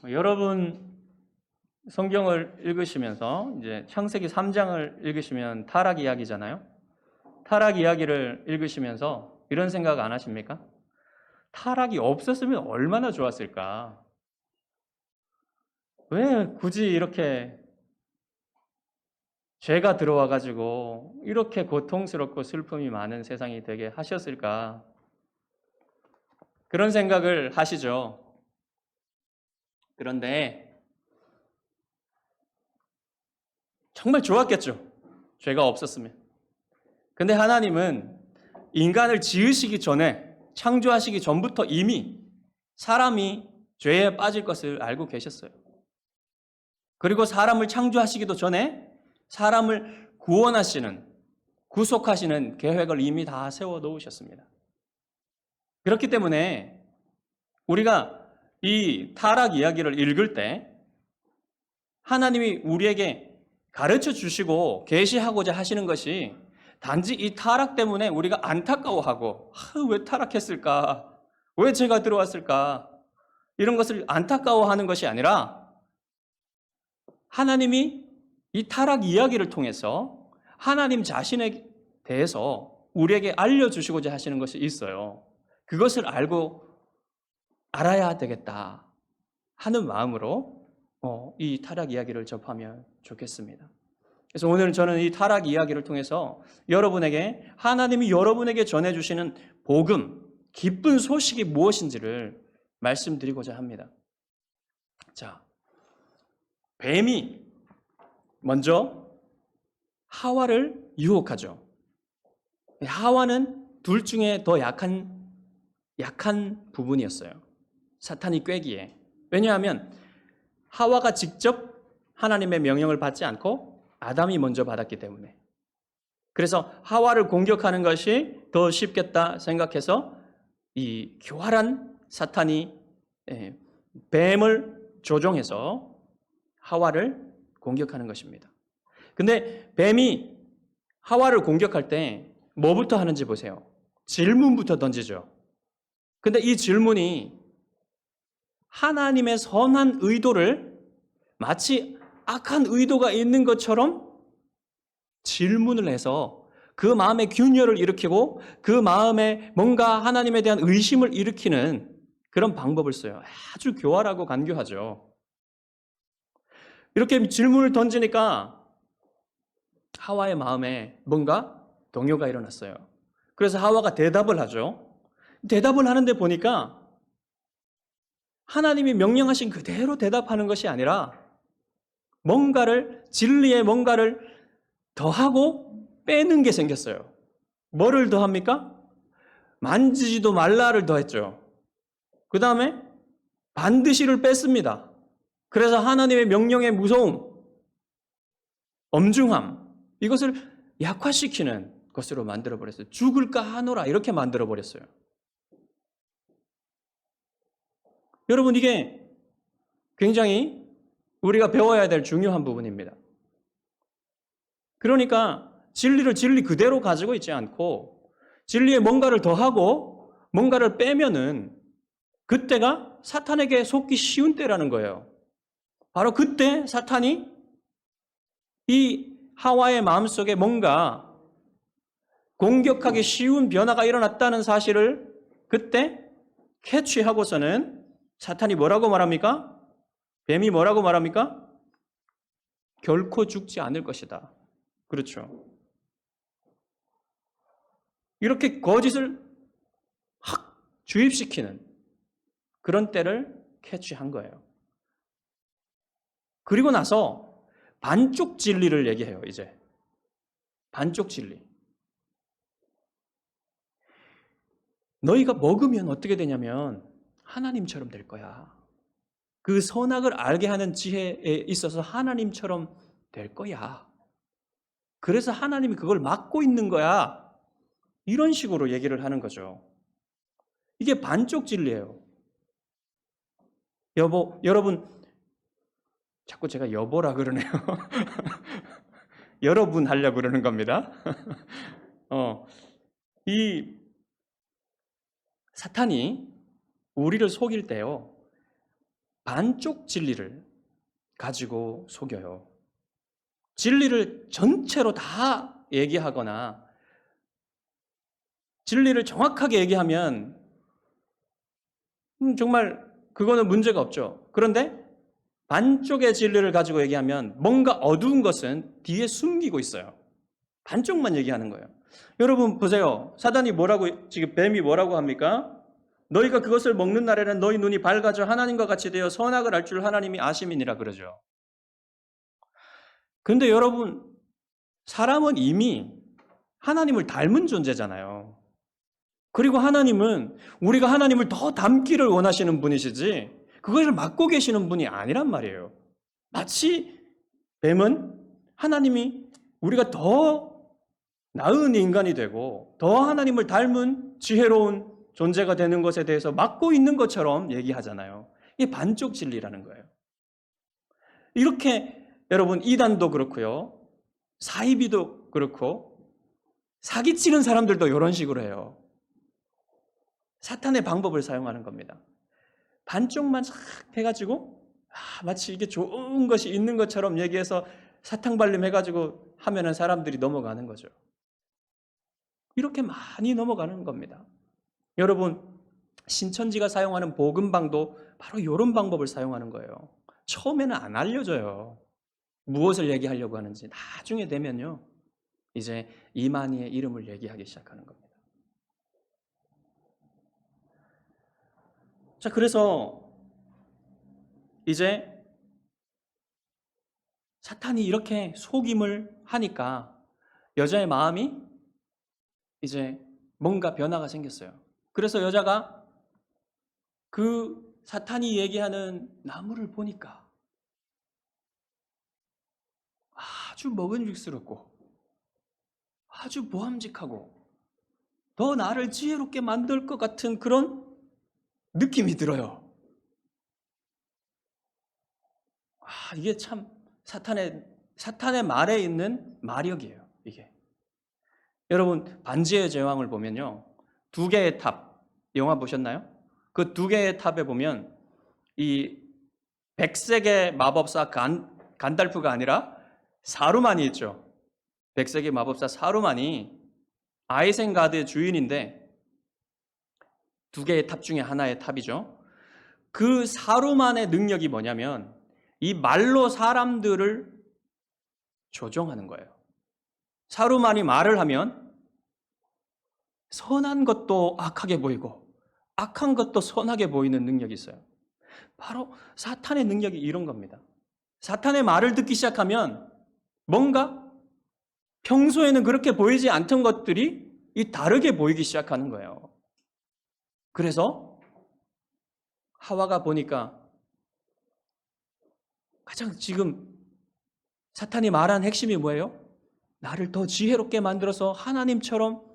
여러분 성경을 읽으시면서 이제 창세기 3장을 읽으시면 타락 이야기잖아요. 타락 이야기를 읽으시면서 이런 생각 안 하십니까? 타락이 없었으면 얼마나 좋았을까? 왜 굳이 이렇게 죄가 들어와 가지고 이렇게 고통스럽고 슬픔이 많은 세상이 되게 하셨을까? 그런 생각을 하시죠. 그런데 정말 좋았겠죠. 죄가 없었으면. 근데 하나님은 인간을 지으시기 전에, 창조하시기 전부터 이미 사람이 죄에 빠질 것을 알고 계셨어요. 그리고 사람을 창조하시기도 전에 사람을 구원하시는, 구속하시는 계획을 이미 다 세워 놓으셨습니다. 그렇기 때문에 우리가 이 타락 이야기를 읽을 때 하나님이 우리에게 가르쳐 주시고 계시하고자 하시는 것이 단지 이 타락 때문에 우리가 안타까워하고 왜 타락했을까? 왜 죄가 들어왔을까? 이런 것을 안타까워하는 것이 아니라 하나님이 이 타락 이야기를 통해서 하나님 자신에 대해서 우리에게 알려주시고자 하시는 것이 있어요. 그것을 알아야 되겠다 하는 마음으로 이 타락 이야기를 접하면 좋겠습니다. 그래서 오늘 저는 이 타락 이야기를 통해서 여러분에게 하나님이 여러분에게 전해주시는 복음, 기쁜 소식이 무엇인지를 말씀드리고자 합니다. 자, 뱀이 먼저 하와를 유혹하죠. 하와는 둘 중에 더 약한 부분이었어요. 사탄이 꾀기에. 왜냐하면 하와가 직접 하나님의 명령을 받지 않고 아담이 먼저 받았기 때문에. 그래서 하와를 공격하는 것이 더 쉽겠다 생각해서 이 교활한 사탄이 뱀을 조종해서 하와를 공격하는 것입니다. 근데 뱀이 하와를 공격할 때 뭐부터 하는지 보세요. 질문부터 던지죠. 근데 이 질문이 하나님의 선한 의도를 마치 악한 의도가 있는 것처럼 질문을 해서 그 마음에 균열을 일으키고 그 마음에 뭔가 하나님에 대한 의심을 일으키는 그런 방법을 써요. 아주 교활하고 간교하죠. 이렇게 질문을 던지니까 하와의 마음에 뭔가 동요가 일어났어요. 그래서 하와가 대답을 하죠. 대답을 하는데 보니까 하나님이 명령하신 그대로 대답하는 것이 아니라 진리의 뭔가를 더하고 빼는 게 생겼어요. 뭐를 더합니까? 만지지도 말라를 더했죠. 그 다음에 반드시를 뺐습니다. 그래서 하나님의 명령의 무서움, 엄중함, 이것을 약화시키는 것으로 만들어버렸어요. 죽을까 하노라 이렇게 만들어버렸어요. 여러분, 이게 굉장히 우리가 배워야 될 중요한 부분입니다. 그러니까 진리를 진리 그대로 가지고 있지 않고 진리에 뭔가를 더하고 뭔가를 빼면은 그때가 사탄에게 속기 쉬운 때라는 거예요. 바로 그때 사탄이 이 하와의 마음속에 뭔가 공격하기 쉬운 변화가 일어났다는 사실을 그때 캐치하고서는 사탄이 뭐라고 말합니까? 뱀이 뭐라고 말합니까? 결코 죽지 않을 것이다. 그렇죠. 이렇게 거짓을 확 주입시키는 그런 때를 캐치한 거예요. 그리고 나서 반쪽 진리를 얘기해요, 이제. 반쪽 진리. 너희가 먹으면 어떻게 되냐면 하나님처럼 될 거야. 그 선악을 알게 하는 지혜에 있어서 하나님처럼 될 거야. 그래서 하나님이 그걸 막고 있는 거야. 이런 식으로 얘기를 하는 거죠. 이게 반쪽 진리예요. 여러분, 자꾸 제가 여보라 그러네요. 여러분 하려고 그러는 겁니다. 이 사탄이 우리를 속일 때요. 반쪽 진리를 가지고 속여요. 진리를 전체로 다 얘기하거나 진리를 정확하게 얘기하면 정말 그거는 문제가 없죠. 그런데 반쪽의 진리를 가지고 얘기하면 뭔가 어두운 것은 뒤에 숨기고 있어요. 반쪽만 얘기하는 거예요. 여러분 보세요. 사단이 뭐라고, 지금 뱀이 뭐라고 합니까? 너희가 그것을 먹는 날에는 너희 눈이 밝아져 하나님과 같이 되어 선악을 알 줄 하나님이 아심이니라 그러죠. 근데 여러분, 사람은 이미 하나님을 닮은 존재잖아요. 그리고 하나님은 우리가 하나님을 더 닮기를 원하시는 분이시지 그것을 막고 계시는 분이 아니란 말이에요. 마치 뱀은 하나님이 우리가 더 나은 인간이 되고 더 하나님을 닮은 지혜로운 존재가 되는 것에 대해서 막고 있는 것처럼 얘기하잖아요. 이게 반쪽 진리라는 거예요. 이렇게 여러분 이단도 그렇고요. 사이비도 그렇고 사기치는 사람들도 이런 식으로 해요. 사탄의 방법을 사용하는 겁니다. 반쪽만 싹 해가지고 마치 이게 좋은 것이 있는 것처럼 얘기해서 사탕발림 해가지고 하면은 사람들이 넘어가는 거죠. 이렇게 많이 넘어가는 겁니다. 여러분 신천지가 사용하는 복음방도 바로 이런 방법을 사용하는 거예요. 처음에는 안 알려줘요. 무엇을 얘기하려고 하는지. 나중에 되면요 이제 이만희의 이름을 얘기하기 시작하는 겁니다. 자, 그래서 이제 사탄이 이렇게 속임을 하니까 여자의 마음이 이제 뭔가 변화가 생겼어요. 그래서 여자가 그 사탄이 얘기하는 나무를 보니까 아주 먹음직스럽고 아주 보암직하고 더 나를 지혜롭게 만들 것 같은 그런 느낌이 들어요. 이게 참 사탄의 말에 있는 마력이에요. 이게. 여러분 반지의 제왕을 보면요, 두 개의 탑, 영화 보셨나요? 그 두 개의 탑에 보면 이 백색의 마법사 간달프가 아니라 사루만이 있죠. 백색의 마법사 사루만이 아이센가드의 주인인데 두 개의 탑 중에 하나의 탑이죠. 그 사루만의 능력이 뭐냐면 이 말로 사람들을 조종하는 거예요. 사루만이 말을 하면 선한 것도 악하게 보이고 악한 것도 선하게 보이는 능력이 있어요. 바로 사탄의 능력이 이런 겁니다. 사탄의 말을 듣기 시작하면 뭔가 평소에는 그렇게 보이지 않던 것들이 다르게 보이기 시작하는 거예요. 그래서 하와가 보니까 가장 지금 사탄이 말한 핵심이 뭐예요? 나를 더 지혜롭게 만들어서 하나님처럼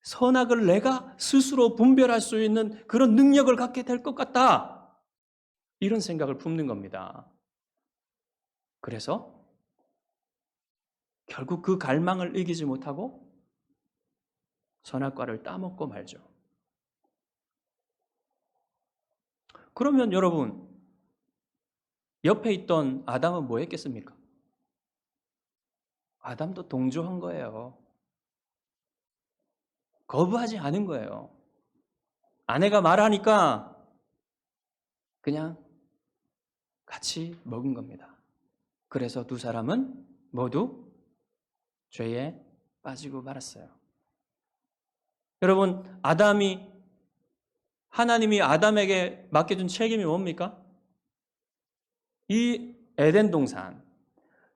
선악을 내가 스스로 분별할 수 있는 그런 능력을 갖게 될 것 같다. 이런 생각을 품는 겁니다. 그래서 결국 그 갈망을 이기지 못하고 선악과를 따먹고 말죠. 그러면 여러분, 옆에 있던 아담은 뭐 했겠습니까? 아담도 동조한 거예요. 거부하지 않은 거예요. 아내가 말하니까 그냥 같이 먹은 겁니다. 그래서 두 사람은 모두 죄에 빠지고 말았어요. 여러분, 하나님이 아담에게 맡겨준 책임이 뭡니까? 이 에덴 동산,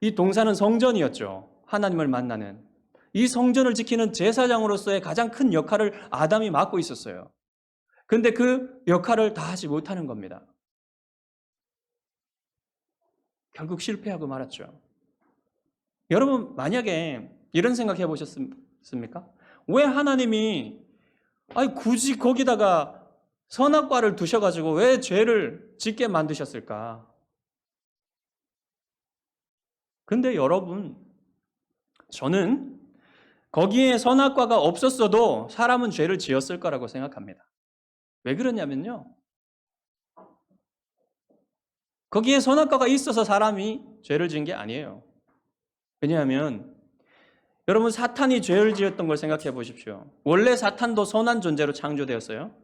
이 동산은 성전이었죠. 하나님을 만나는. 이 성전을 지키는 제사장으로서의 가장 큰 역할을 아담이 맡고 있었어요. 그런데 그 역할을 다 하지 못하는 겁니다. 결국 실패하고 말았죠. 여러분, 만약에 이런 생각 해보셨습니까? 왜 하나님이 굳이 거기다가 선악과를 두셔가지고 왜 죄를 짓게 만드셨을까? 근데 여러분, 저는 거기에 선악과가 없었어도 사람은 죄를 지었을 거라고 생각합니다. 왜 그러냐면요, 거기에 선악과가 있어서 사람이 죄를 지은 게 아니에요. 왜냐하면 여러분 사탄이 죄를 지었던 걸 생각해 보십시오. 원래 사탄도 선한 존재로 창조되었어요.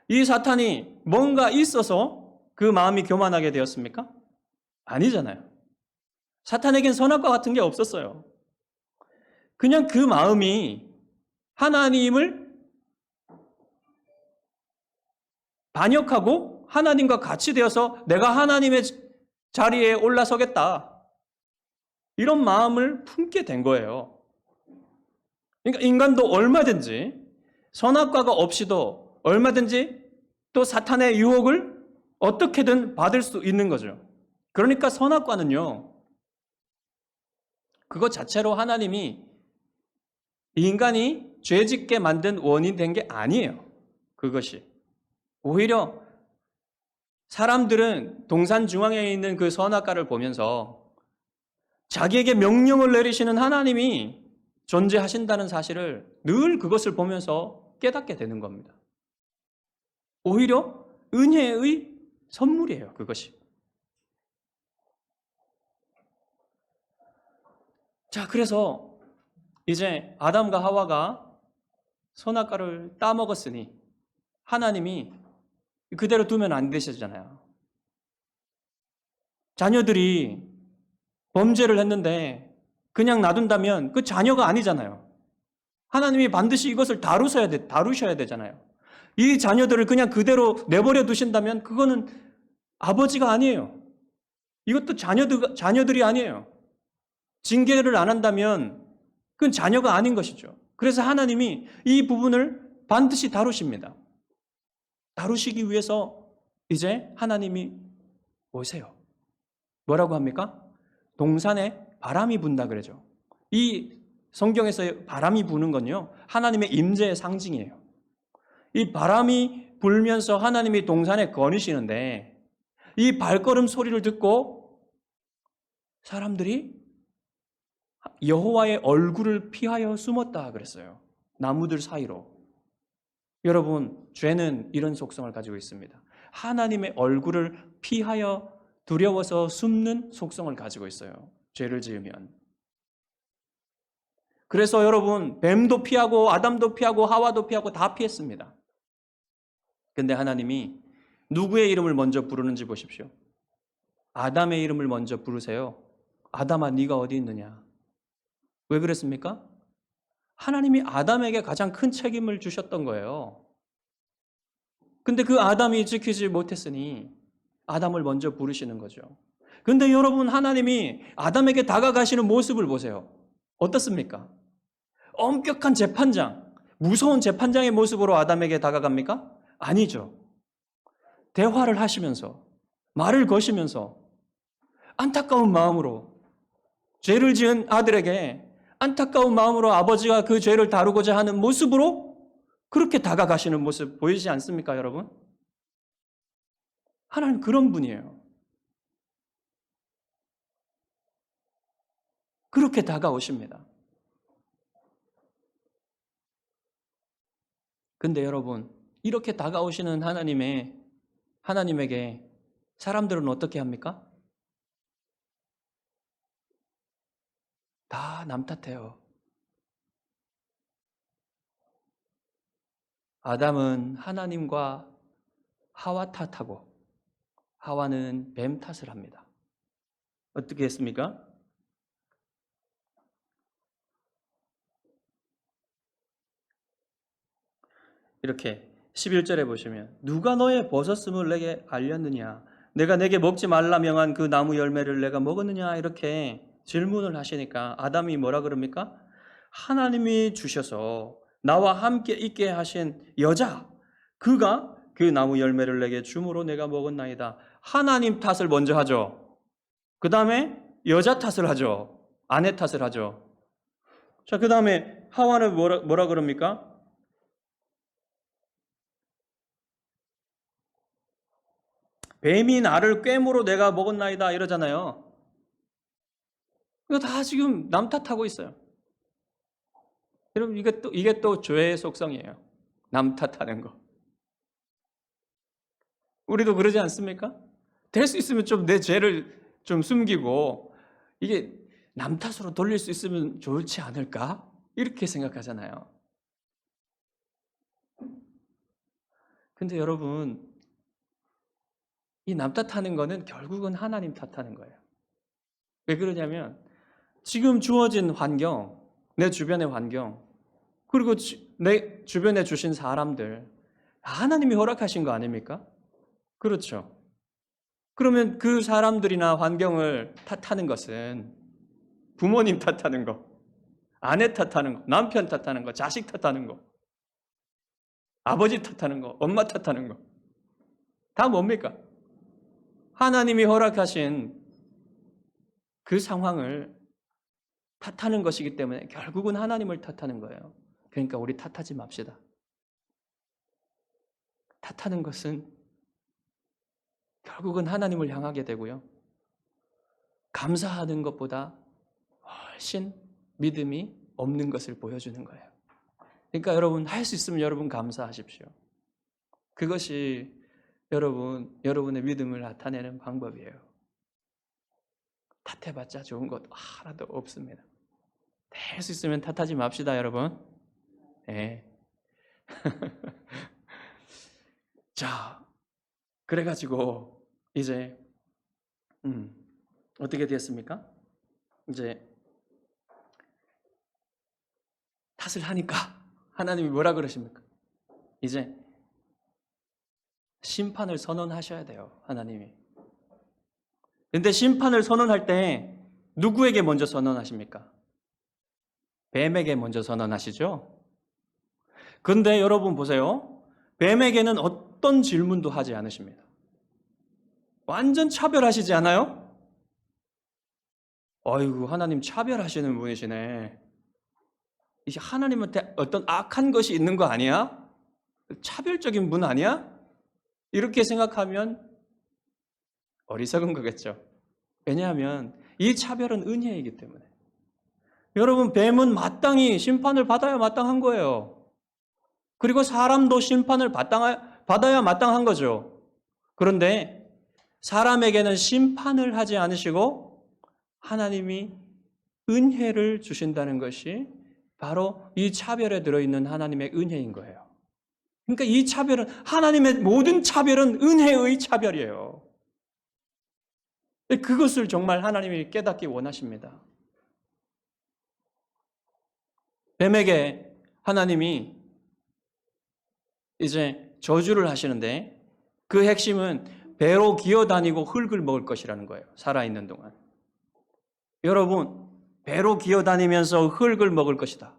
이 사탄이 뭔가 있어서 그 마음이 교만하게 되었습니까? 아니잖아요. 사탄에겐 선악과 같은 게 없었어요. 그냥 그 마음이 하나님을 반역하고 하나님과 같이 되어서 내가 하나님의 자리에 올라서겠다. 이런 마음을 품게 된 거예요. 그러니까 인간도 얼마든지 선악과가 없이도 얼마든지 또 사탄의 유혹을 어떻게든 받을 수 있는 거죠. 그러니까 선악과는요, 그것 자체로 하나님이 인간이 죄짓게 만든 원인 된 게 아니에요. 그것이. 오히려 사람들은 동산 중앙에 있는 그 선악과를 보면서 자기에게 명령을 내리시는 하나님이 존재하신다는 사실을 늘 그것을 보면서 깨닫게 되는 겁니다. 오히려 은혜의 선물이에요, 그것이. 자, 그래서 이제 아담과 하와가 선악과를 따먹었으니 하나님이 그대로 두면 안 되시잖아요. 자녀들이 범죄를 했는데 그냥 놔둔다면 그 자녀가 아니잖아요. 하나님이 반드시 이것을 다루셔야 되잖아요. 이 자녀들을 그냥 그대로 내버려 두신다면 그거는 아버지가 아니에요. 이것도 자녀들이 아니에요. 징계를 안 한다면 그건 자녀가 아닌 것이죠. 그래서 하나님이 이 부분을 반드시 다루십니다. 다루시기 위해서 이제 하나님이 오세요. 뭐라고 합니까? 동산에 바람이 분다 그러죠. 이 성경에서 바람이 부는 건요, 하나님의 임재의 상징이에요. 이 바람이 불면서 하나님이 동산에 거니시는데 이 발걸음 소리를 듣고 사람들이 여호와의 얼굴을 피하여 숨었다 그랬어요. 나무들 사이로. 여러분, 죄는 이런 속성을 가지고 있습니다. 하나님의 얼굴을 피하여 두려워서 숨는 속성을 가지고 있어요. 죄를 지으면. 그래서 여러분, 뱀도 피하고 아담도 피하고 하와도 피하고 다 피했습니다. 근데 하나님이 누구의 이름을 먼저 부르는지 보십시오. 아담의 이름을 먼저 부르세요. 아담아, 네가 어디 있느냐? 왜 그랬습니까? 하나님이 아담에게 가장 큰 책임을 주셨던 거예요. 근데 그 아담이 지키지 못했으니 아담을 먼저 부르시는 거죠. 근데 여러분, 하나님이 아담에게 다가가시는 모습을 보세요. 어떻습니까? 엄격한 재판장, 무서운 재판장의 모습으로 아담에게 다가갑니까? 아니죠. 대화를 하시면서, 말을 거시면서 안타까운 마음으로, 죄를 지은 아들에게 안타까운 마음으로 아버지가 그 죄를 다루고자 하는 모습으로 그렇게 다가가시는 모습 보이지 않습니까, 여러분? 하나님 그런 분이에요. 그렇게 다가오십니다. 근데 여러분, 이렇게 다가오시는 하나님에게 사람들은 어떻게 합니까? 다 남 탓해요. 아담은 하나님과 하와 탓하고 하와는 뱀 탓을 합니다. 어떻게 했습니까? 이렇게 11절에 보시면 누가 너의 벗었음을 내게 알렸느냐? 내가 내게 먹지 말라 명한 그 나무 열매를 내가 먹었느냐? 이렇게 질문을 하시니까 아담이 뭐라 그럽니까? 하나님이 주셔서 나와 함께 있게 하신 여자, 그가 그 나무 열매를 내게 주므로 내가 먹었나이다. 하나님 탓을 먼저 하죠. 그 다음에 여자 탓을 하죠. 아내 탓을 하죠. 자, 그 다음에 하와는 뭐라 그럽니까? 뱀이 나를 꿰물어 내가 먹었나이다 이러잖아요. 이거 다 지금 남 탓하고 있어요. 여러분, 이게 또 죄의 속성이에요. 남 탓하는 거. 우리도 그러지 않습니까? 될 수 있으면 좀 내 죄를 좀 숨기고 이게 남 탓으로 돌릴 수 있으면 좋지 않을까? 이렇게 생각하잖아요. 근데 여러분, 이 남 탓하는 거는 결국은 하나님 탓하는 거예요. 왜 그러냐면 지금 주어진 환경, 내 주변의 환경, 그리고 내 주변에 주신 사람들, 하나님이 허락하신 거 아닙니까? 그렇죠. 그러면 그 사람들이나 환경을 탓하는 것은 부모님 탓하는 거, 아내 탓하는 거, 남편 탓하는 거, 자식 탓하는 거, 아버지 탓하는 거, 엄마 탓하는 거, 다 뭡니까? 하나님이 허락하신 그 상황을 탓하는 것이기 때문에 결국은 하나님을 탓하는 거예요. 그러니까 우리 탓하지 맙시다. 탓하는 것은 결국은 하나님을 향하게 되고요. 감사하는 것보다 훨씬 믿음이 없는 것을 보여주는 거예요. 그러니까 여러분, 할 수 있으면 여러분 감사하십시오. 그것이 여러분의 믿음을 나타내는 방법이에요. 탓해봤자 좋은 것 하나도 없습니다. 될 수 있으면 탓하지 맙시다, 여러분. 네. 자, 그래가지고 이제 어떻게 됐습니까? 이제 탓을 하니까 하나님이 뭐라 그러십니까? 이제 심판을 선언하셔야 돼요, 하나님이. 근데 심판을 선언할 때 누구에게 먼저 선언하십니까? 뱀에게 먼저 선언하시죠? 근데 여러분 보세요. 뱀에게는 어떤 질문도 하지 않으십니다. 완전 차별하시지 않아요? 어이구, 하나님 차별하시는 분이시네. 이게 하나님한테 어떤 악한 것이 있는 거 아니야? 차별적인 분 아니야? 이렇게 생각하면 어리석은 거겠죠. 왜냐하면 이 차별은 은혜이기 때문에. 여러분, 뱀은 마땅히 심판을 받아야 마땅한 거예요. 그리고 사람도 심판을 받아야 마땅한 거죠. 그런데 사람에게는 심판을 하지 않으시고 하나님이 은혜를 주신다는 것이 바로 이 차별에 들어있는 하나님의 은혜인 거예요. 그러니까 이 차별은, 하나님의 모든 차별은 은혜의 차별이에요. 그것을 정말 하나님이 깨닫기 원하십니다. 뱀에게 하나님이 이제 저주를 하시는데 그 핵심은 배로 기어다니고 흙을 먹을 것이라는 거예요. 살아있는 동안. 여러분, 배로 기어다니면서 흙을 먹을 것이다.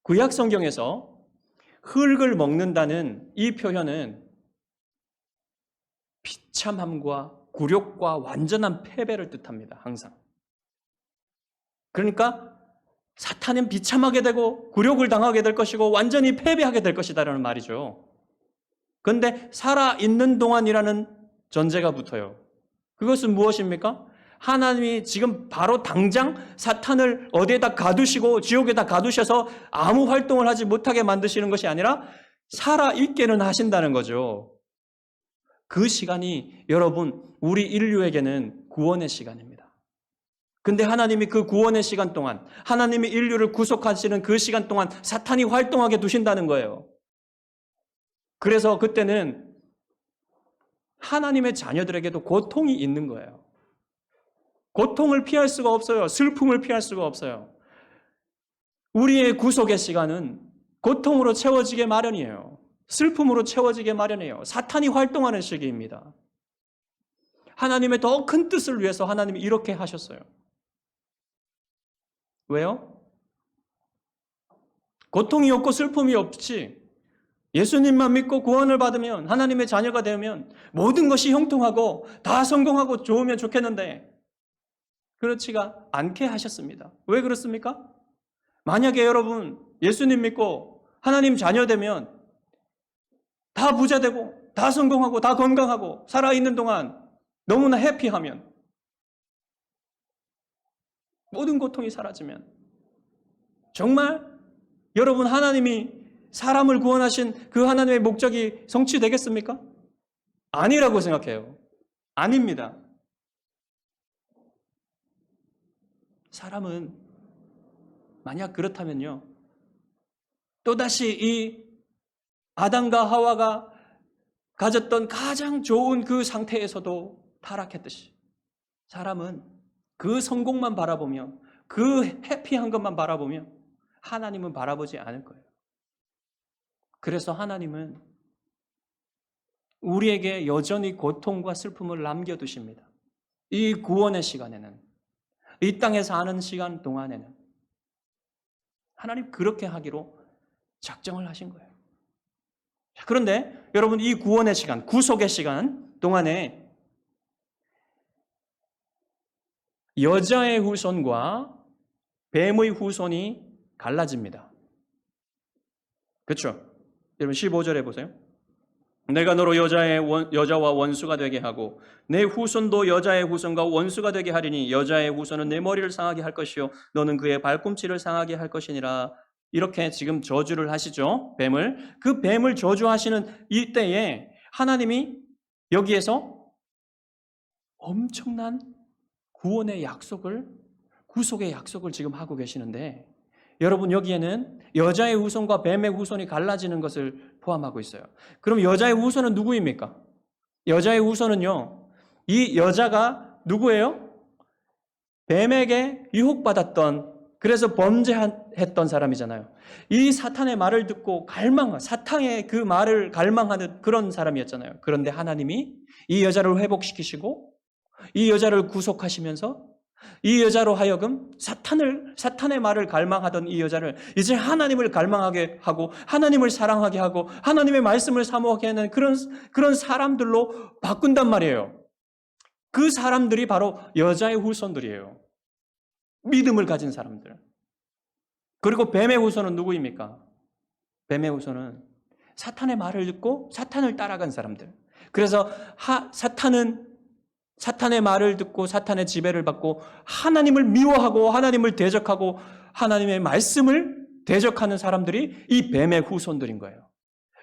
구약 성경에서 흙을 먹는다는 이 표현은 비참함과 굴욕과 완전한 패배를 뜻합니다. 항상. 그러니까 사탄은 비참하게 되고 굴욕을 당하게 될 것이고 완전히 패배하게 될 것이다라는 말이죠. 그런데 살아있는 동안이라는 전제가 붙어요. 그것은 무엇입니까? 하나님이 지금 바로 당장 사탄을 어디에다 가두시고 지옥에다 가두셔서 아무 활동을 하지 못하게 만드시는 것이 아니라 살아있게는 하신다는 거죠. 그 시간이 여러분, 우리 인류에게는 구원의 시간입니다. 근데 하나님이 그 구원의 시간 동안, 하나님이 인류를 구속하시는 그 시간 동안 사탄이 활동하게 두신다는 거예요. 그래서 그때는 하나님의 자녀들에게도 고통이 있는 거예요. 고통을 피할 수가 없어요. 슬픔을 피할 수가 없어요. 우리의 구속의 시간은 고통으로 채워지게 마련이에요. 슬픔으로 채워지게 마련이에요. 사탄이 활동하는 시기입니다. 하나님의 더 큰 뜻을 위해서 하나님이 이렇게 하셨어요. 왜요? 고통이 없고 슬픔이 없지. 예수님만 믿고 구원을 받으면, 하나님의 자녀가 되면 모든 것이 형통하고 다 성공하고 좋으면 좋겠는데 그렇지가 않게 하셨습니다. 왜 그렇습니까? 만약에 여러분 예수님 믿고 하나님 자녀 되면 다 부자 되고 다 성공하고 다 건강하고 살아있는 동안 너무나 해피하면, 모든 고통이 사라지면 정말 여러분 하나님이 사람을 구원하신 그 하나님의 목적이 성취되겠습니까? 아니라고 생각해요. 아닙니다. 사람은 만약 그렇다면요, 또다시 이 아담과 하와가 가졌던 가장 좋은 그 상태에서도 타락했듯이 사람은 그 성공만 바라보며 그 해피한 것만 바라보며 하나님은 바라보지 않을 거예요. 그래서 하나님은 우리에게 여전히 고통과 슬픔을 남겨두십니다. 이 구원의 시간에는, 이 땅에 사는 시간 동안에는 하나님 그렇게 하기로 작정을 하신 거예요. 그런데 여러분, 이 구원의 시간, 구속의 시간 동안에 여자의 후손과 뱀의 후손이 갈라집니다. 그렇죠? 여러분 15절에 보세요. 내가 너로 여자와 원수가 되게 하고 내 후손도 여자의 후손과 원수가 되게 하리니 여자의 후손은 내 머리를 상하게 할 것이요 너는 그의 발꿈치를 상하게 할 것이니라. 이렇게 지금 저주를 하시죠. 뱀을. 그 뱀을 저주하시는 이때에 하나님이 여기에서 엄청난 구원의 약속을, 구속의 약속을 지금 하고 계시는데, 여러분 여기에는 여자의 후손과 뱀의 후손이 갈라지는 것을 포함하고 있어요. 그럼 여자의 후손은 누구입니까? 여자의 후손은요, 이 여자가 누구예요? 뱀에게 유혹받았던, 그래서 범죄했던 사람이잖아요. 이 사탄의 말을 듣고 사탄의 그 말을 갈망하는 그런 사람이었잖아요. 그런데 하나님이 이 여자를 회복시키시고 이 여자를 구속하시면서 이 여자로 하여금 사탄의 말을 갈망하던 이 여자를 이제 하나님을 갈망하게 하고 하나님을 사랑하게 하고 하나님의 말씀을 사모하게 하는 그런 사람들로 바꾼단 말이에요. 그 사람들이 바로 여자의 후손들이에요. 믿음을 가진 사람들. 그리고 뱀의 후손은 누구입니까? 뱀의 후손은 사탄의 말을 듣고 사탄을 따라간 사람들. 그래서 사탄의 말을 듣고 사탄의 지배를 받고 하나님을 미워하고 하나님을 대적하고 하나님의 말씀을 대적하는 사람들이 이 뱀의 후손들인 거예요.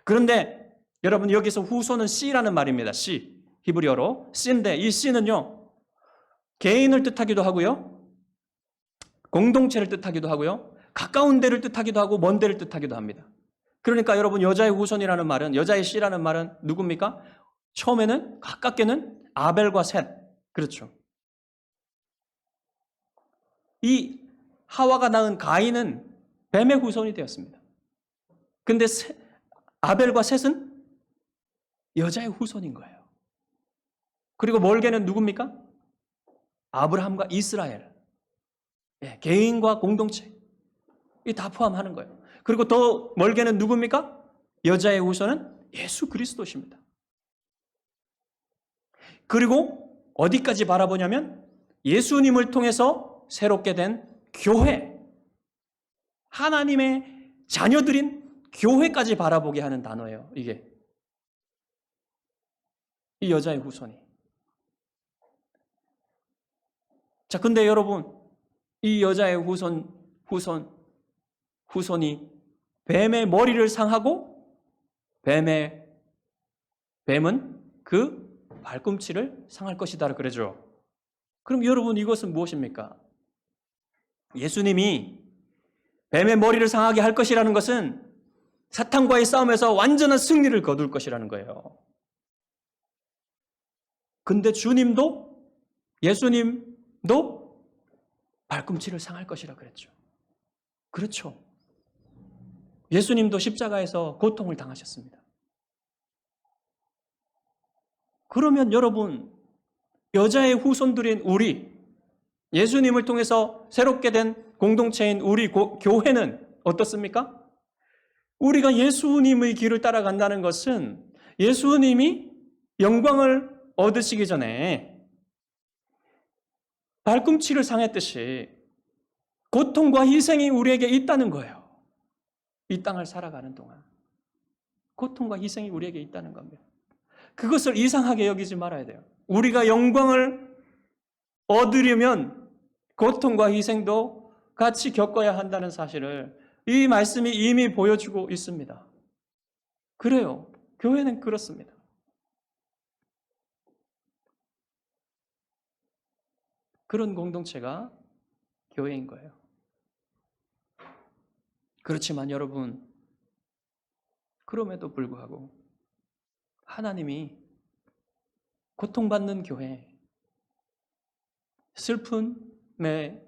그런데 여러분 여기서 후손은 씨라는 말입니다. 씨. 히브리어로 씨인데 이 씨는요, 개인을 뜻하기도 하고요, 공동체를 뜻하기도 하고요, 가까운 데를 뜻하기도 하고 먼 데를 뜻하기도 합니다. 그러니까 여러분 여자의 후손이라는 말은, 여자의 씨라는 말은 누굽니까? 처음에는 가깝게는 아벨과 셋. 그렇죠. 이 하와가 낳은 가인은 뱀의 후손이 되었습니다. 근데 아벨과 셋은 여자의 후손인 거예요. 그리고 멀게는 누굽니까? 아브라함과 이스라엘. 개인과 공동체. 이 다 포함하는 거예요. 그리고 더 멀게는 누굽니까? 여자의 후손은 예수 그리스도십니다. 그리고 어디까지 바라보냐면 예수님을 통해서 새롭게 된 교회, 하나님의 자녀들인 교회까지 바라보게 하는 단어예요. 이게 이 여자의 후손이. 자, 근데 여러분 이 여자의 후손이 뱀의 머리를 상하고 뱀은 그 발꿈치를 상할 것이다 그러죠. 그럼 여러분 이것은 무엇입니까? 예수님이 뱀의 머리를 상하게 할 것이라는 것은 사탄과의 싸움에서 완전한 승리를 거둘 것이라는 거예요. 근데 예수님도 발꿈치를 상할 것이라 그랬죠. 그렇죠. 예수님도 십자가에서 고통을 당하셨습니다. 그러면 여러분, 여자의 후손들인 우리, 예수님을 통해서 새롭게 된 공동체인 우리 교회는 어떻습니까? 우리가 예수님의 길을 따라간다는 것은 예수님이 영광을 얻으시기 전에 발꿈치를 상했듯이 고통과 희생이 우리에게 있다는 거예요. 이 땅을 살아가는 동안 고통과 희생이 우리에게 있다는 겁니다. 그것을 이상하게 여기지 말아야 돼요. 우리가 영광을 얻으려면 고통과 희생도 같이 겪어야 한다는 사실을 이 말씀이 이미 보여주고 있습니다. 그래요. 교회는 그렇습니다. 그런 공동체가 교회인 거예요. 그렇지만 여러분, 그럼에도 불구하고 하나님이 고통받는 교회, 슬픔에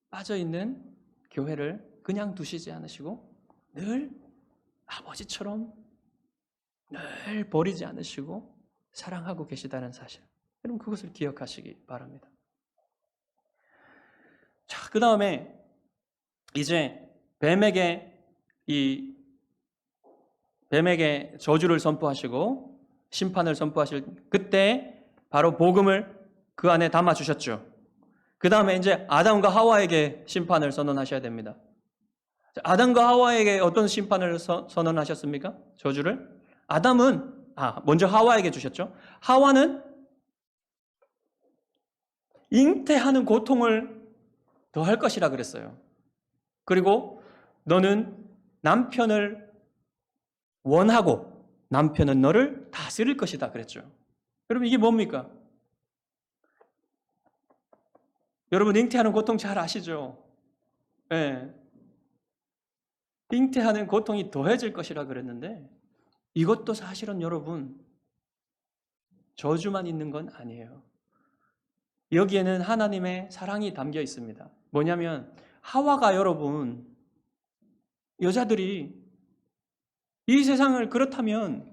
빠져있는 교회를 그냥 두시지 않으시고 늘 아버지처럼 늘 버리지 않으시고 사랑하고 계시다는 사실. 여러분 그것을 기억하시기 바랍니다. 자, 그 다음에 이제 뱀에게 저주를 선포하시고 심판을 선포하실 그때 바로 복음을 그 안에 담아 주셨죠. 그 다음에 이제 아담과 하와에게 심판을 선언하셔야 됩니다. 아담과 하와에게 어떤 심판을 선언하셨습니까? 저주를? 아담은 먼저 하와에게 주셨죠. 하와는 잉태하는 고통을 더할 것이라 그랬어요. 그리고 너는 남편을 원하고 남편은 너를 다스릴 것이다 그랬죠. 여러분 이게 뭡니까? 여러분 잉태하는 고통 잘 아시죠? 네. 잉태하는 고통이 더해질 것이라 그랬는데 이것도 사실은 여러분 저주만 있는 건 아니에요. 여기에는 하나님의 사랑이 담겨 있습니다. 뭐냐면 하와가 여러분 여자들이 이 세상을 그렇다면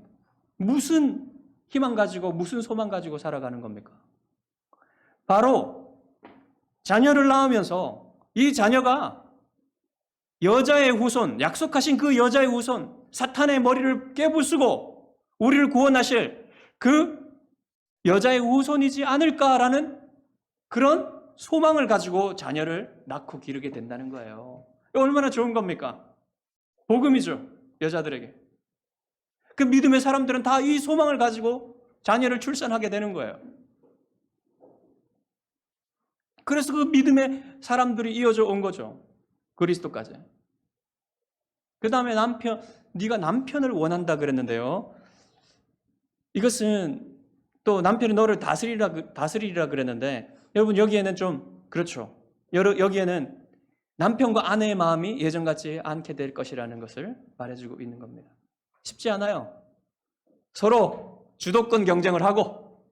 무슨 희망 가지고 무슨 소망 가지고 살아가는 겁니까? 바로 자녀를 낳으면서 이 자녀가 여자의 후손, 약속하신 그 여자의 후손, 사탄의 머리를 깨부수고 우리를 구원하실 그 여자의 후손이지 않을까라는 그런 소망을 가지고 자녀를 낳고 기르게 된다는 거예요. 얼마나 좋은 겁니까? 복음이죠, 여자들에게. 그 믿음의 사람들은 다 이 소망을 가지고 자녀를 출산하게 되는 거예요. 그래서 그 믿음의 사람들이 이어져 온 거죠. 그리스도까지. 그 다음에 네가 남편을 원한다 그랬는데요. 이것은 또 남편이 너를 다스리라 그랬는데 여러분 여기에는 좀 그렇죠. 여기에는 남편과 아내의 마음이 예전 같지 않게 될 것이라는 것을 말해주고 있는 겁니다. 쉽지 않아요. 서로 주도권 경쟁을 하고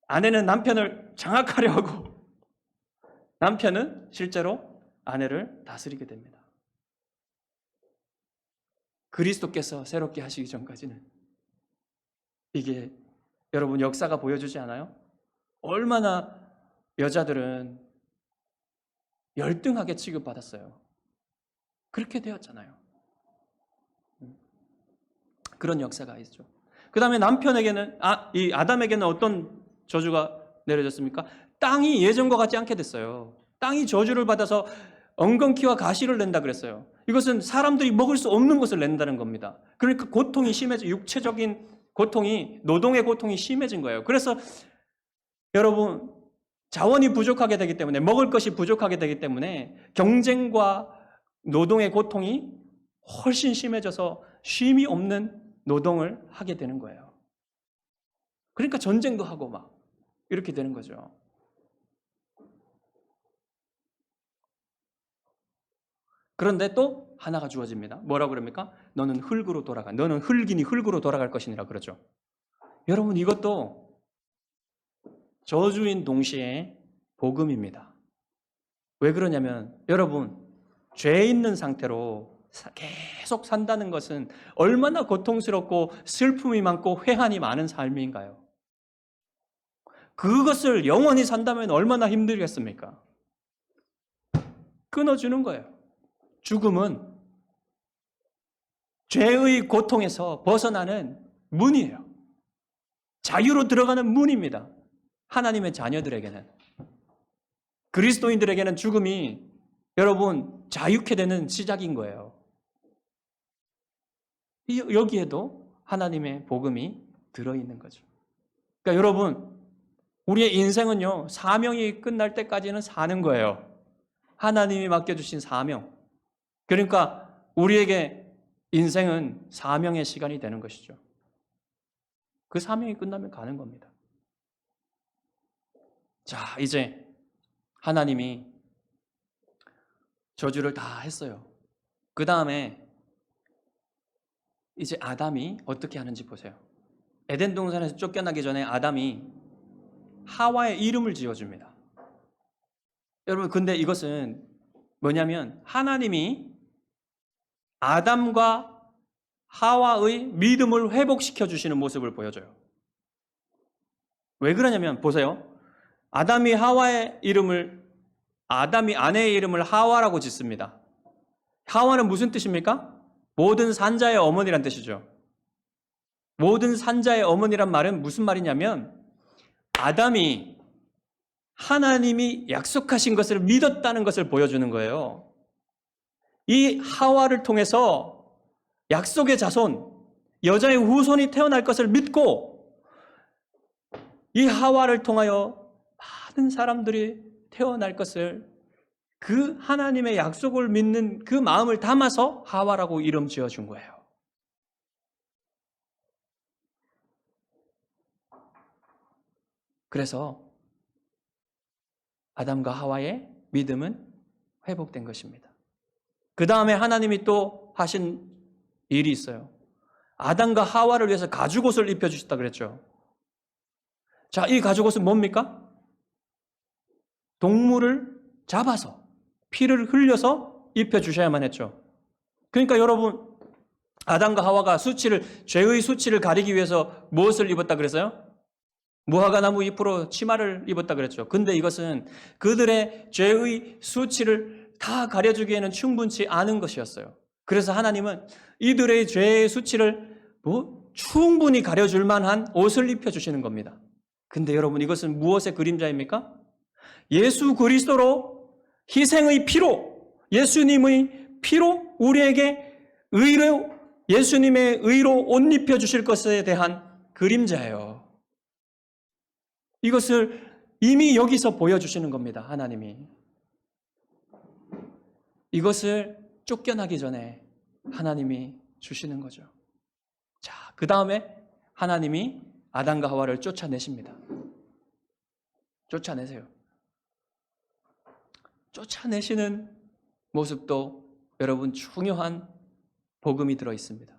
아내는 남편을 장악하려 하고 남편은 실제로 아내를 다스리게 됩니다. 그리스도께서 새롭게 하시기 전까지는 이게 여러분 역사가 보여주지 않아요? 얼마나 여자들은 열등하게 취급받았어요. 그렇게 되었잖아요. 그런 역사가 있죠. 그 다음에 남편에게는 이 아담에게는 어떤 저주가 내려졌습니까? 땅이 예전과 같지 않게 됐어요. 땅이 저주를 받아서 엉겅퀴와 가시를 낸다 그랬어요. 이것은 사람들이 먹을 수 없는 것을 낸다는 겁니다. 그러니까 고통이 심해져 육체적인 고통이 노동의 고통이 심해진 거예요. 그래서 여러분 자원이 부족하게 되기 때문에 먹을 것이 부족하게 되기 때문에 경쟁과 노동의 고통이 훨씬 심해져서 쉼이 없는 노동을 하게 되는 거예요. 그러니까 전쟁도 하고 막 이렇게 되는 거죠. 그런데 또 하나가 주어집니다. 뭐라고 그럽니까? 너는 흙으로 돌아가. 너는 흙이니 흙으로 돌아갈 것이니라 그러죠. 여러분 이것도 저주인 동시에 복음입니다. 왜 그러냐면 여러분 죄 있는 상태로 계속 산다는 것은 얼마나 고통스럽고 슬픔이 많고 회한이 많은 삶인가요? 그것을 영원히 산다면 얼마나 힘들겠습니까? 끊어주는 거예요. 죽음은 죄의 고통에서 벗어나는 문이에요. 자유로 들어가는 문입니다. 하나님의 자녀들에게는. 그리스도인들에게는 죽음이 여러분 자유케 되는 시작인 거예요. 여기에도 하나님의 복음이 들어있는 거죠. 그러니까 여러분 우리의 인생은요 사명이 끝날 때까지는 사는 거예요. 하나님이 맡겨주신 사명. 그러니까 우리에게 인생은 사명의 시간이 되는 것이죠. 그 사명이 끝나면 가는 겁니다. 자, 이제 하나님이 저주를 다 했어요. 그 다음에 이제 아담이 어떻게 하는지 보세요. 에덴 동산에서 쫓겨나기 전에 아담이 하와의 이름을 지어줍니다. 여러분, 근데 이것은 뭐냐면 하나님이 아담과 하와의 믿음을 회복시켜 주시는 모습을 보여줘요. 왜 그러냐면 보세요. 아담이 아내의 이름을 하와라고 짓습니다. 하와는 무슨 뜻입니까? 모든 산자의 어머니란 뜻이죠. 모든 산자의 어머니란 말은 무슨 말이냐면 아담이 하나님이 약속하신 것을 믿었다는 것을 보여주는 거예요. 이 하와를 통해서 약속의 자손, 여자의 후손이 태어날 것을 믿고 이 하와를 통하여 많은 사람들이 태어날 것을 그 하나님의 약속을 믿는 그 마음을 담아서 하와라고 이름 지어준 거예요. 그래서 아담과 하와의 믿음은 회복된 것입니다. 그 다음에 하나님이 또 하신 일이 있어요. 아담과 하와를 위해서 가죽옷을 입혀주셨다 그랬죠. 자, 이 가죽옷은 뭡니까? 동물을 잡아서 피를 흘려서 입혀주셔야만 했죠. 그러니까 여러분, 아담과 하와가 죄의 수치를 가리기 위해서 무엇을 입었다 그랬어요? 무화과나무 잎으로 치마를 입었다 그랬죠. 근데 이것은 그들의 죄의 수치를 다 가려주기에는 충분치 않은 것이었어요. 그래서 하나님은 이들의 죄의 수치를 충분히 가려줄 만한 옷을 입혀주시는 겁니다. 근데 여러분, 이것은 무엇의 그림자입니까? 예수 그리스도로 희생의 피로, 예수님의 피로 우리에게 예수님의 의로 옷 입혀주실 것에 대한 그림자예요. 이것을 이미 여기서 보여주시는 겁니다. 하나님이. 이것을 쫓겨나기 전에 하나님이 주시는 거죠. 자, 그 다음에 하나님이 아담과 하와를 쫓아내십니다. 쫓아내세요. 쫓아내시는 모습도 여러분 중요한 복음이 들어 있습니다.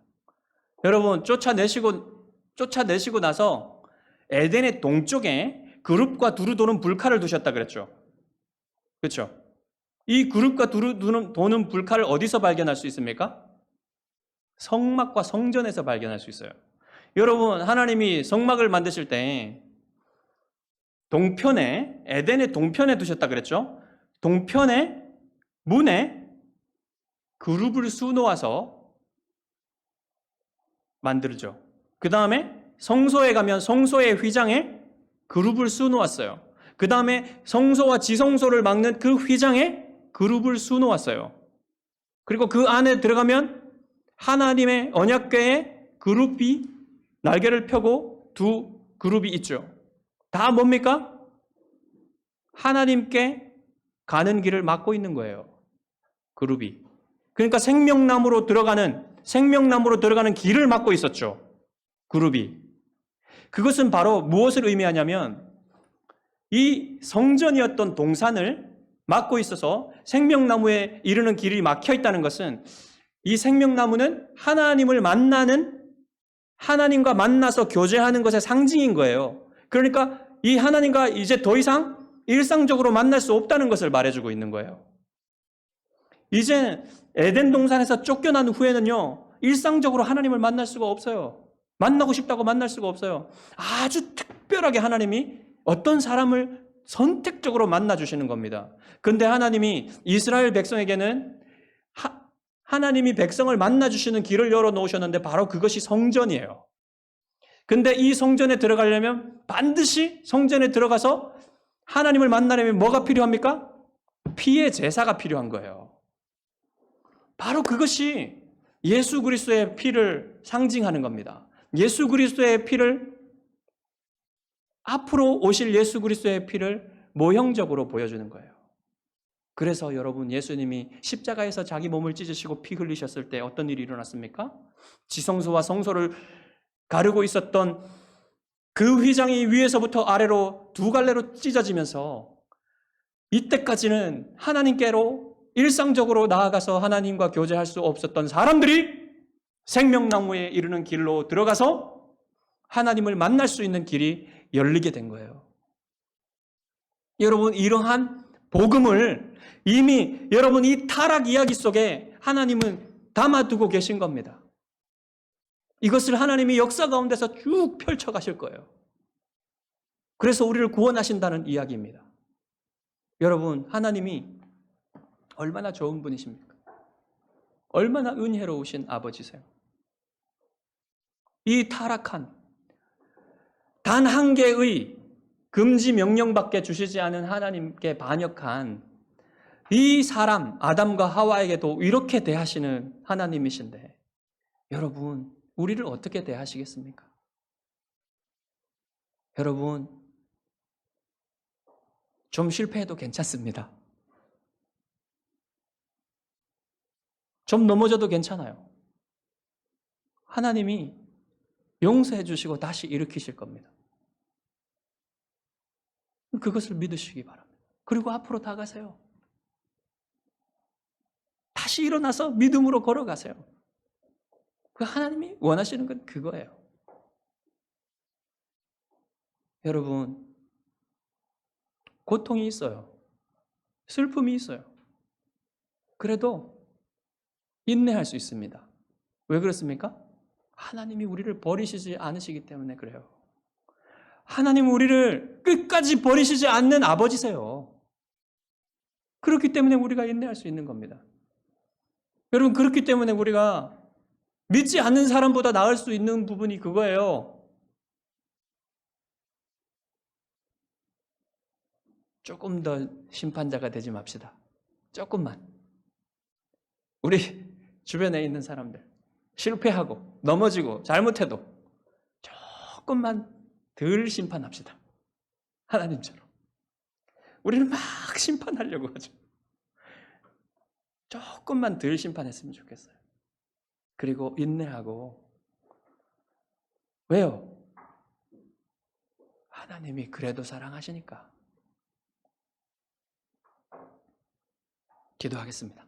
여러분, 쫓아내시고 나서 에덴의 동쪽에 그룹과 두루 도는 불칼을 두셨다 그랬죠. 그렇죠? 이 그룹과 두루 도는 불칼을 어디서 발견할 수 있습니까? 성막과 성전에서 발견할 수 있어요. 여러분, 하나님이 성막을 만드실 때 에덴의 동편에 두셨다 그랬죠? 동편의 문에 그룹을 수놓아서 만들죠. 그 다음에 성소에 가면 성소의 휘장에 그룹을 수놓았어요. 그 다음에 성소와 지성소를 막는 그 휘장에 그룹을 수놓았어요. 그리고 그 안에 들어가면 하나님의 언약궤에 그룹이 날개를 펴고 두 그룹이 있죠. 다 뭡니까? 하나님께 가는 길을 막고 있는 거예요. 그룹이. 그러니까 생명나무로 들어가는 길을 막고 있었죠. 그룹이. 그것은 바로 무엇을 의미하냐면 이 성전이었던 동산을 막고 있어서 생명나무에 이르는 길이 막혀 있다는 것은 이 생명나무는 하나님과 만나서 교제하는 것의 상징인 거예요. 그러니까 이 하나님과 이제 더 이상 일상적으로 만날 수 없다는 것을 말해주고 있는 거예요. 이제 에덴 동산에서 쫓겨난 후에는요, 일상적으로 하나님을 만날 수가 없어요. 만나고 싶다고 만날 수가 없어요. 아주 특별하게 하나님이 어떤 사람을 선택적으로 만나주시는 겁니다. 근데 하나님이 이스라엘 백성에게는 하나님이 백성을 만나주시는 길을 열어놓으셨는데 바로 그것이 성전이에요. 근데 이 성전에 들어가려면 반드시 성전에 들어가서 하나님을 만나려면 뭐가 필요합니까? 피의 제사가 필요한 거예요. 바로 그것이 예수 그리스도의 피를 상징하는 겁니다. 예수 그리스도의 피를, 앞으로 오실 예수 그리스도의 피를 모형적으로 보여주는 거예요. 그래서 여러분, 예수님이 십자가에서 자기 몸을 찢으시고 피 흘리셨을 때 어떤 일이 일어났습니까? 지성소와 성소를 가르고 있었던 그 휘장이 위에서부터 아래로 두 갈래로 찢어지면서 이때까지는 하나님께로 일상적으로 나아가서 하나님과 교제할 수 없었던 사람들이 생명나무에 이르는 길로 들어가서 하나님을 만날 수 있는 길이 열리게 된 거예요. 여러분, 이러한 복음을 이미 여러분 이 타락 이야기 속에 하나님은 담아두고 계신 겁니다. 이것을 하나님이 역사 가운데서 쭉 펼쳐가실 거예요. 그래서 우리를 구원하신다는 이야기입니다. 여러분, 하나님이 얼마나 좋은 분이십니까? 얼마나 은혜로우신 아버지세요. 이 타락한 단 한 개의 금지 명령밖에 주시지 않은 하나님께 반역한 이 사람 아담과 하와에게도 이렇게 대하시는 하나님이신데 여러분, 우리를 어떻게 대하시겠습니까? 여러분, 좀 실패해도 괜찮습니다. 좀 넘어져도 괜찮아요. 하나님이 용서해 주시고 다시 일으키실 겁니다. 그것을 믿으시기 바랍니다. 그리고 앞으로 다가세요. 다시 일어나서 믿음으로 걸어가세요. 그 하나님이 원하시는 건 그거예요. 여러분, 고통이 있어요. 슬픔이 있어요. 그래도 인내할 수 있습니다. 왜 그렇습니까? 하나님이 우리를 버리시지 않으시기 때문에 그래요. 하나님은 우리를 끝까지 버리시지 않는 아버지세요. 그렇기 때문에 우리가 인내할 수 있는 겁니다. 여러분, 그렇기 때문에 우리가 믿지 않는 사람보다 나을 수 있는 부분이 그거예요. 조금 더 심판자가 되지 맙시다. 조금만. 우리 주변에 있는 사람들 실패하고 넘어지고 잘못해도 조금만 덜 심판합시다. 하나님처럼. 우리는 막 심판하려고 하죠. 조금만 덜 심판했으면 좋겠어요. 그리고 인내하고. 왜요? 하나님이 그래도 사랑하시니까. 기도하겠습니다.